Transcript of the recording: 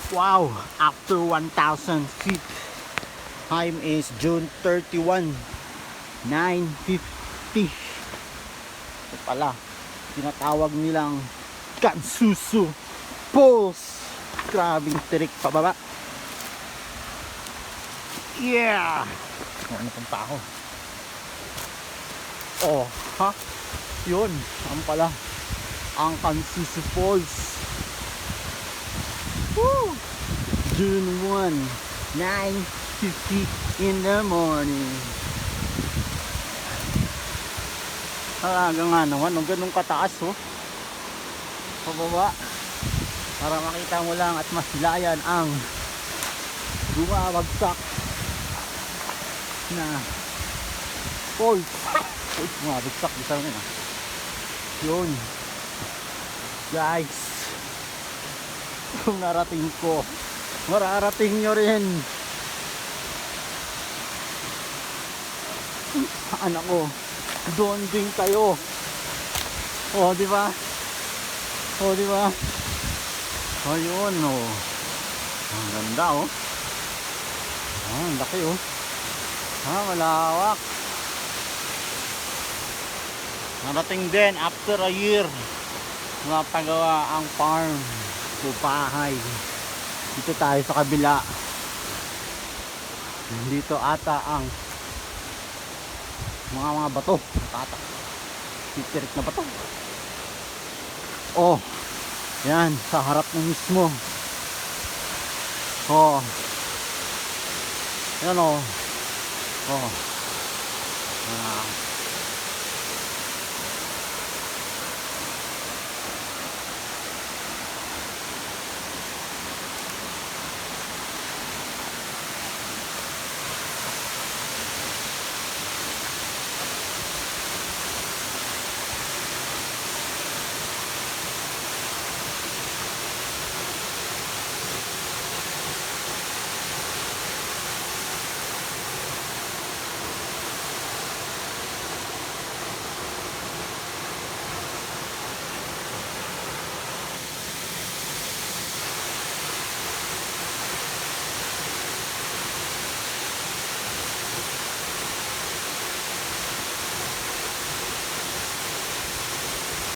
Wow, after 1,000 feet. Time is June 31, 9:50. Ito pala, tinatawag nilang Kansusu Falls. Grabing tirik pababa. Yeah! Ano punta ako? Oh, ha? Yun, saan pala? Ang Kansusu Falls. Woo! June 1, 9:50 in the morning. Aga nga naman, ang ganun kataas oh. Pababa. Para makita mo lang at masilayan ang bumabagsak na falls. Uy, bumabagsak. Bisa mo yun ah. Yun. Guys, kung narating ko, mararating nyo rin. Saan ako? Doon din kayo. Oh, di ba? Oh, di ba? Ayun, oh. Ang ganda, oh. Ah, ang laki, oh. Ah, malawak. Narating din after a year. Napagawa ang farm o bahay. Dito tayo sa kabila. Dito ata ang mga bato. Tatak. Titirik na bato. Oh, yan, sa harap na mismo. Oh, yan oh. Oh,